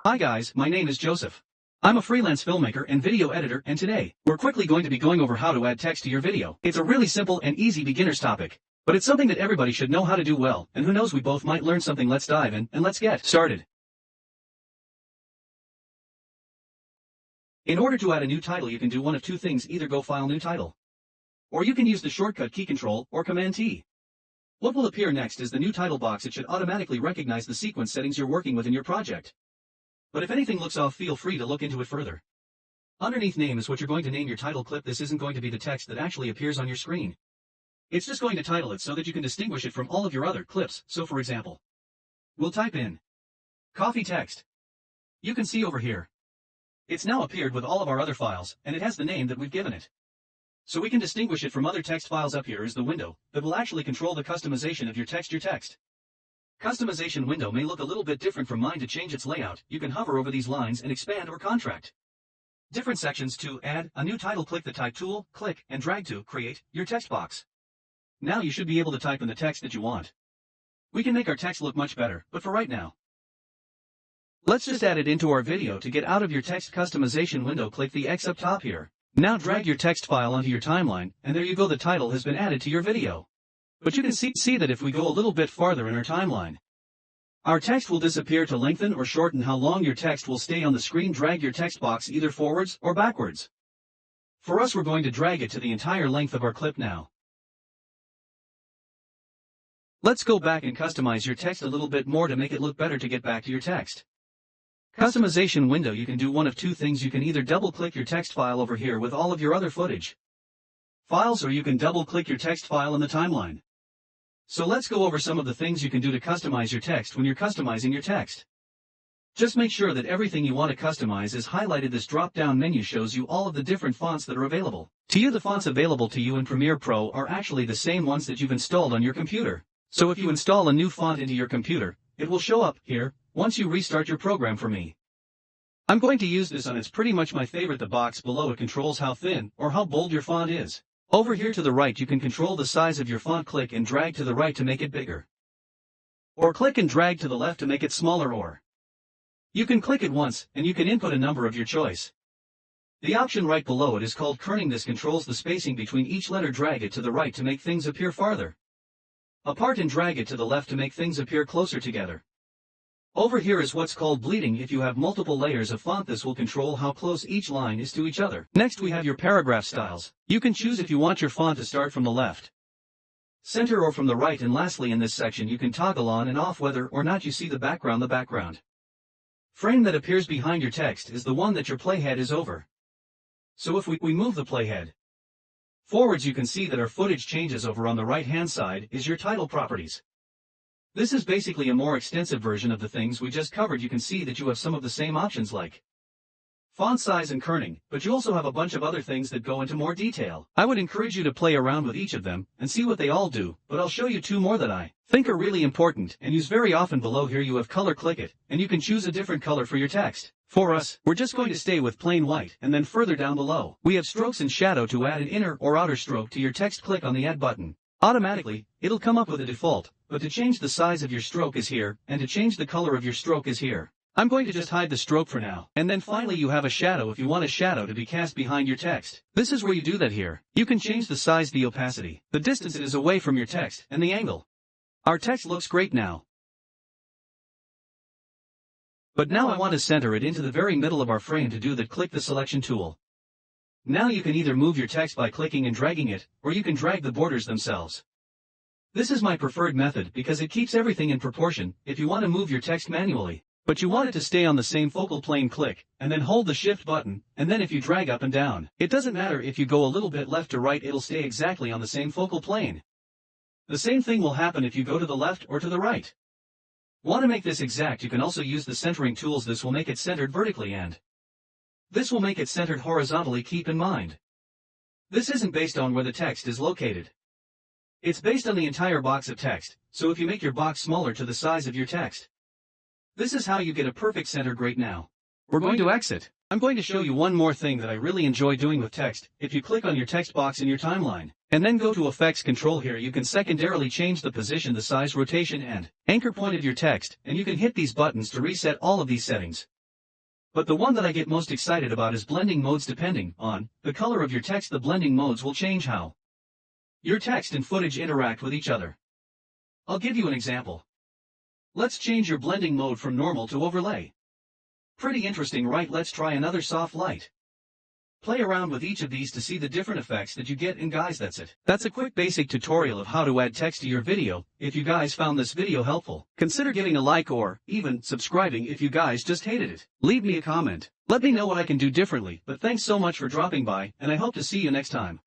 Hi guys, my name is Joseph. I'm a freelance filmmaker and video editor, and today, we're quickly going to be going over how to add text to your video. It's a really simple and easy beginner's topic, but it's something that everybody should know how to do well, and who knows, we both might learn something. Let's dive in, and let's get started. In order to add a new title, you can do one of two things: either go File, New Title, or you can use the shortcut key Control or Command T. What will appear next is the new title box. It should automatically recognize the sequence settings you're working with in your project. But if anything looks off, feel free to look into it further. Underneath name is what you're going to name your title clip. This isn't going to be the text that actually appears on your screen. It's just going to title it so that you can distinguish it from all of your other clips. So for example, we'll type in coffee text. You can see over here, it's now appeared with all of our other files, and it has the name that we've given it. So we can distinguish it from other text files. Up here is the window that will actually control the customization of your text. Your text customization window may look a little bit different from mine. To change its layout, you can hover over these lines and expand or contract different sections. To add a new title, click the Type tool, click and drag to create your text box. Now you should be able to type in the text that you want. We can make our text look much better, but for right now, let's just add it into our video. To get out of your text customization window, click the X up top here. Now drag your text file onto your timeline, and there you go, the title has been added to your video. But you can see that if we go a little bit farther in our timeline, our text will disappear. To lengthen or shorten how long your text will stay on the screen, drag your text box either forwards or backwards. For us, we're going to drag it to the entire length of our clip now. Let's go back and customize your text a little bit more to make it look better. To get back to your text customization window, you can do one of two things. You can either double-click your text file over here with all of your other footage files, or you can double-click your text file in the timeline. So let's go over some of the things you can do to customize your text. When you're customizing your text, just make sure that everything you want to customize is highlighted. This drop-down menu shows you all of the different fonts that are available to you. The fonts available to you in Premiere Pro are actually the same ones that you've installed on your computer. So if you install a new font into your computer, it will show up here once you restart your program. For me, I'm going to use this one. It's pretty much my favorite. The box below it controls how thin or how bold your font is. Over here to the right, you can control the size of your font. Click and drag to the right to make it bigger, or click and drag to the left to make it smaller, or you can click it once and you can input a number of your choice. The option right below it is called kerning. This controls the spacing between each letter. Drag it to the right to make things appear farther apart, and drag it to the left to make things appear closer together. Over here is what's called bleeding. If you have multiple layers of font, this will control how close each line is to each other. Next, we have your paragraph styles. You can choose if you want your font to start from the left, center, or from the right. And lastly, in this section, you can toggle on and off whether or not you see the background. The background frame that appears behind your text is the one that your playhead is over. So if we move the playhead forwards, you can see that our footage changes. Over on the right-hand side is your title properties. This is basically a more extensive version of the things we just covered. You can see that you have some of the same options like font size and kerning, but you also have a bunch of other things that go into more detail. I would encourage you to play around with each of them and see what they all do, but I'll show you two more that I think are really important and use very often. Below here you have color. Click it, and you can choose a different color for your text. For us, we're just going to stay with plain white, and then further down below, we have strokes and shadow. To add an inner or outer stroke to your text, click on the Add button. Automatically, it'll come up with a default, but to change the size of your stroke is here, and to change the color of your stroke is here. I'm going to just hide the stroke for now. And then finally you have a shadow. If you want a shadow to be cast behind your text, this is where you do that here. You can change the size, the opacity, the distance it is away from your text, and the angle. Our text looks great now. But now I want to center it into the very middle of our frame. To do that, click the selection tool. Now you can either move your text by clicking and dragging it, or you can drag the borders themselves. This is my preferred method because it keeps everything in proportion. If you want to move your text manually, but you want it to stay on the same focal plane, click, and then hold the Shift button, and then if you drag up and down, it doesn't matter if you go a little bit left or right, it'll stay exactly on the same focal plane. The same thing will happen if you go to the left or to the right. Want to make this exact, you can also use the centering tools. This will make it centered vertically, and this will make it centered horizontally. Keep in mind, this isn't based on where the text is located. It's based on the entire box of text, so if you make your box smaller to the size of your text, this is how you get a perfect center. Great. Now, we're going to exit. I'm going to show you one more thing that I really enjoy doing with text. If you click on your text box in your timeline, and then go to Effects Control here, you can secondarily change the position, the size, rotation, and anchor point of your text, and you can hit these buttons to reset all of these settings. But the one that I get most excited about is blending modes. Depending on the color of your text, the blending modes will change how your text and footage interact with each other. I'll give you an example. Let's change your blending mode from normal to overlay. Pretty interesting, right? Let's try another soft light. Play around with each of these to see the different effects that you get, and guys, that's it. That's a quick basic tutorial of how to add text to your video. If you guys found this video helpful, consider giving a like or even subscribing. If you guys just hated it, leave me a comment. Let me know what I can do differently. But thanks so much for dropping by, and I hope to see you next time.